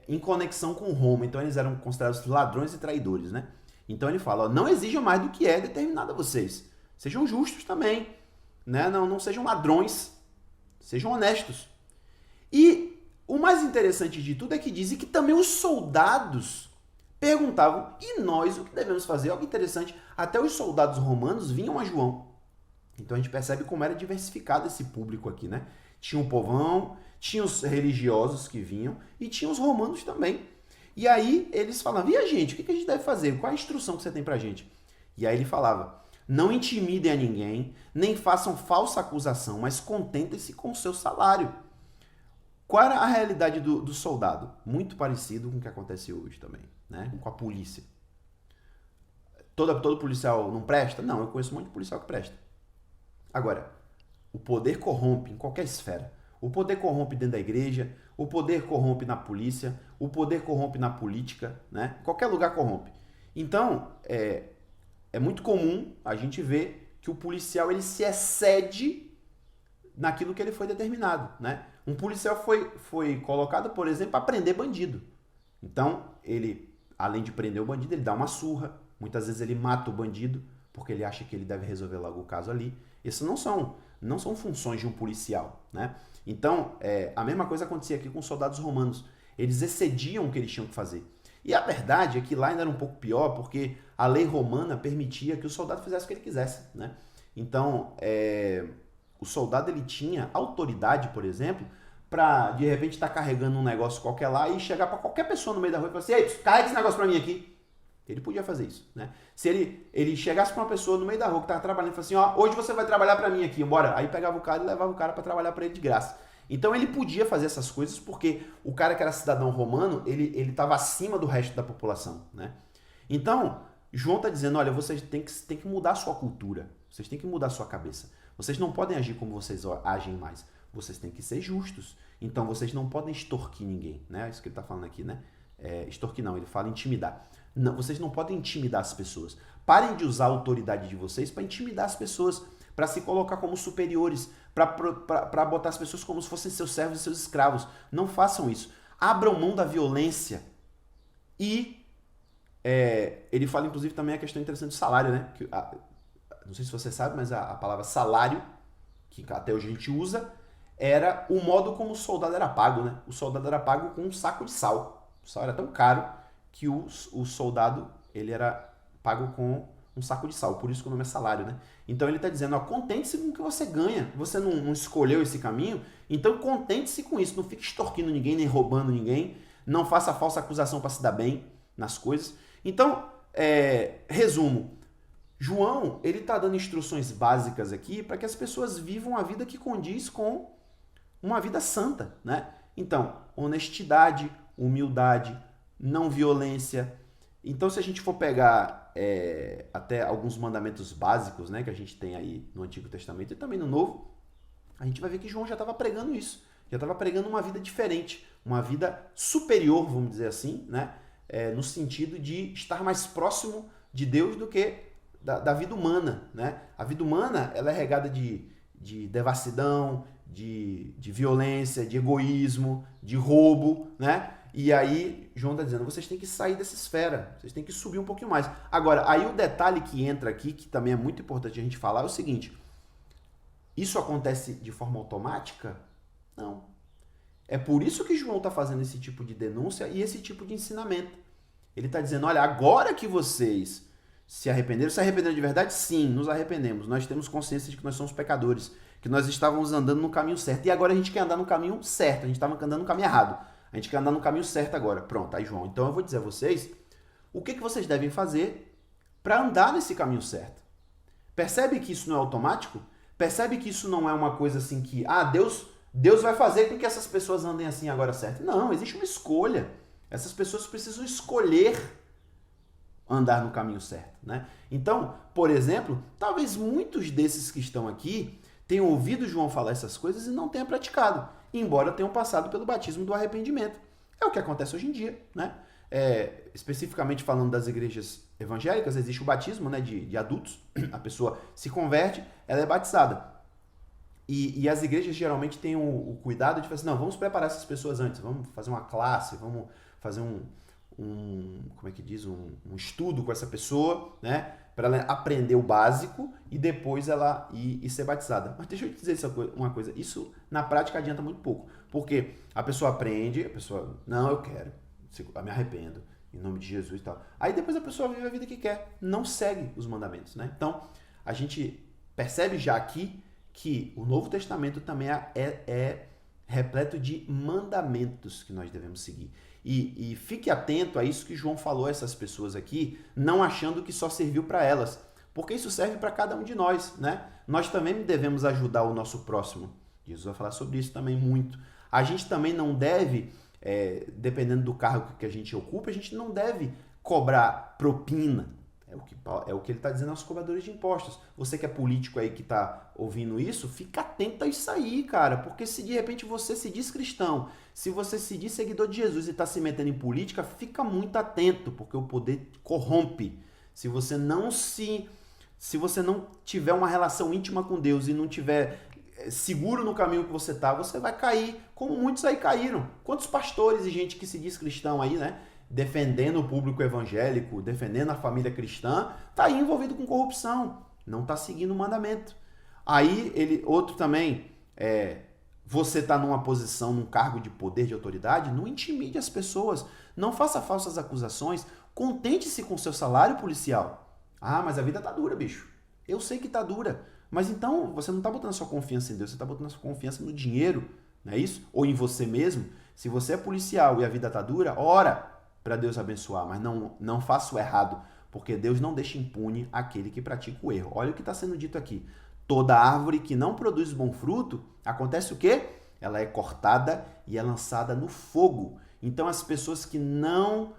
em conexão com Roma. Então, eles eram considerados ladrões e traidores, né? Então, ele fala, ó, não exijam mais do que é determinado a vocês. Sejam justos também, né? Não sejam ladrões, sejam honestos. E o mais interessante de tudo é que dizem que também os soldados perguntavam, e nós o que devemos fazer? Algo interessante, até os soldados romanos vinham a João. Então a gente percebe como era diversificado esse público aqui, né? Tinha o povão, tinha os religiosos que vinham e tinha os romanos também. E aí eles falavam, e a gente, o que a gente deve fazer? Qual a instrução que você tem pra gente? E aí ele falava, não intimidem a ninguém, nem façam falsa acusação, mas contentem-se com o seu salário. Qual era a realidade do soldado? Muito parecido com o que acontece hoje também, né? Com a polícia. Todo policial não presta? Não, eu conheço um monte de policial que presta. Agora, o poder corrompe em qualquer esfera. O poder corrompe dentro da igreja, o poder corrompe na polícia, o poder corrompe na política, né? Qualquer lugar corrompe. Então, é muito comum a gente ver que o policial ele se excede naquilo que ele foi determinado, né? Um policial foi colocado, por exemplo, para prender bandido. Então, ele, além de prender o bandido, ele dá uma surra. Muitas vezes ele mata o bandido, porque ele acha que ele deve resolver logo o caso ali. Essas não são funções de um policial, né? Então, a mesma coisa acontecia aqui com os soldados romanos. Eles excediam o que eles tinham que fazer. E a verdade é que lá ainda era um pouco pior, porque a lei romana permitia que o soldado fizesse o que ele quisesse, né? Então, o soldado ele tinha autoridade, por exemplo, para de repente estar carregando um negócio qualquer lá e chegar para qualquer pessoa no meio da rua e falar assim, ei, carrega esse negócio para mim aqui. Ele podia fazer isso, né? Se ele chegasse para uma pessoa no meio da rua que estava trabalhando e falasse assim, ó, hoje você vai trabalhar para mim aqui, bora. Aí pegava o cara e levava o cara para trabalhar para ele de graça. Então ele podia fazer essas coisas porque o cara que era cidadão romano, ele estava acima do resto da população, né? Então, João está dizendo, olha, vocês têm que mudar a sua cultura, vocês têm que mudar a sua cabeça. Vocês não podem agir como vocês agem mais. Vocês têm que ser justos. Então, vocês não podem extorquir ninguém, né? Isso que ele está falando aqui, né? Extorquir não, ele fala intimidar. Não, vocês não podem intimidar as pessoas. Parem de usar a autoridade de vocês para intimidar as pessoas, para se colocar como superiores, para botar as pessoas como se fossem seus servos e seus escravos. Não façam isso. Abram mão da violência. E ele fala, inclusive, também a questão interessante do salário, né? Que, não sei se você sabe, mas a palavra salário, que até hoje a gente usa, era o modo como o soldado era pago, né? O soldado era pago com um saco de sal. O sal era tão caro que o soldado ele era pago com um saco de sal, por isso que o nome é salário, né? Então ele está dizendo, ó, contente-se com o que você ganha. Você não escolheu esse caminho, então contente-se com isso. Não fique extorquindo ninguém, nem roubando ninguém. Não faça falsa acusação para se dar bem nas coisas. Então, resumo. João, ele está dando instruções básicas aqui para que as pessoas vivam a vida que condiz com uma vida santa, né? Então, honestidade, humildade, não violência. Então, se a gente for pegar até alguns mandamentos básicos, né, que a gente tem aí no Antigo Testamento e também no Novo, a gente vai ver que João já estava pregando isso. Já estava pregando uma vida diferente, uma vida superior, vamos dizer assim, né? No sentido de estar mais próximo de Deus do que da vida humana, né? A vida humana, ela é regada de devassidão, de violência, de egoísmo, de roubo, né? E aí, João está dizendo, vocês têm que sair dessa esfera, vocês têm que subir um pouquinho mais. Agora, aí o detalhe que entra aqui, que também é muito importante a gente falar, é o seguinte, isso acontece de forma automática? Não. É por isso que João está fazendo esse tipo de denúncia e esse tipo de ensinamento. Ele está dizendo, olha, agora que vocês se arrependeram de verdade? Sim, nos arrependemos. Nós temos consciência de que nós somos pecadores, que nós estávamos andando no caminho certo. E agora a gente quer andar no caminho certo, a gente estava andando no caminho errado. A gente quer andar no caminho certo agora. Pronto, aí João, então eu vou dizer a vocês o que vocês devem fazer para andar nesse caminho certo. Percebe que isso não é automático? Percebe que isso não é uma coisa assim que, Deus vai fazer com que essas pessoas andem assim agora certo. Não, existe uma escolha. Essas pessoas precisam escolher andar no caminho certo, né? Então, por exemplo, talvez muitos desses que estão aqui tenham ouvido João falar essas coisas e não tenham praticado, embora tenham passado pelo batismo do arrependimento. É o que acontece hoje em dia, né? Especificamente falando das igrejas evangélicas, existe o batismo, né, de adultos, a pessoa se converte, ela é batizada. E as igrejas geralmente têm o cuidado de falar assim, não, vamos preparar essas pessoas antes, vamos fazer uma classe, vamos fazer como é que diz, um estudo com essa pessoa, né, para ela aprender o básico e depois ela ir ser batizada. Mas deixa eu te dizer uma coisa, isso na prática adianta muito pouco, porque a pessoa aprende, a pessoa, não, eu quero, eu me arrependo, em nome de Jesus e tal. Aí depois a pessoa vive a vida que quer, não segue os mandamentos, né? Então, a gente percebe já aqui que o Novo Testamento também é repleto de mandamentos que nós devemos seguir. E fique atento a isso que João falou a essas pessoas aqui, não achando que só serviu para elas, porque isso serve para cada um de nós, né? Nós também devemos ajudar o nosso próximo. Jesus vai falar sobre isso também muito. A gente também não deve, dependendo do cargo que a gente ocupa, a gente não deve cobrar propina. É o que ele está dizendo aos cobradores de impostos. Você que é político aí que está ouvindo isso, fica atento a isso aí, cara. Porque se de repente você se diz cristão, se você se diz seguidor de Jesus e está se metendo em política, fica muito atento, porque o poder corrompe. Se você não tiver uma relação íntima com Deus e não tiver seguro no caminho que você está, você vai cair, como muitos aí caíram. Quantos pastores e gente que se diz cristão aí, né? Defendendo o público evangélico, defendendo a família cristã, está aí envolvido com corrupção, não está seguindo o mandamento. Aí, outro também, você está numa posição, num cargo de poder, de autoridade, não intimide as pessoas, não faça falsas acusações, contente-se com o seu salário policial. Ah, mas a vida tá dura, bicho. Eu sei que tá dura, mas então você não está botando a sua confiança em Deus, você está botando a sua confiança no dinheiro, não é isso? Ou em você mesmo. Se você é policial e a vida tá dura, ora para Deus abençoar, mas não faça o errado, porque Deus não deixa impune aquele que pratica o erro. Olha o que está sendo dito aqui. Toda árvore que não produz bom fruto, acontece o quê? Ela é cortada e é lançada no fogo. Então as pessoas que não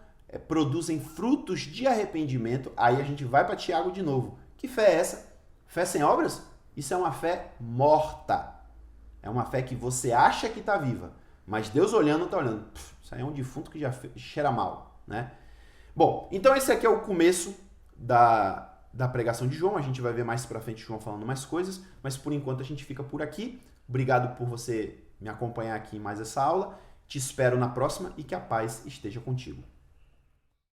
produzem frutos de arrependimento, aí a gente vai para Tiago de novo. Que fé é essa? Fé sem obras? Isso é uma fé morta. É uma fé que você acha que está viva, mas Deus olhando, está olhando. Isso aí é um defunto que já cheira mal, né? Bom, então esse aqui é o começo da pregação de João. A gente vai ver mais pra frente João falando mais coisas, mas por enquanto a gente fica por aqui. Obrigado por você me acompanhar aqui em mais essa aula. Te espero na próxima e que a paz esteja contigo.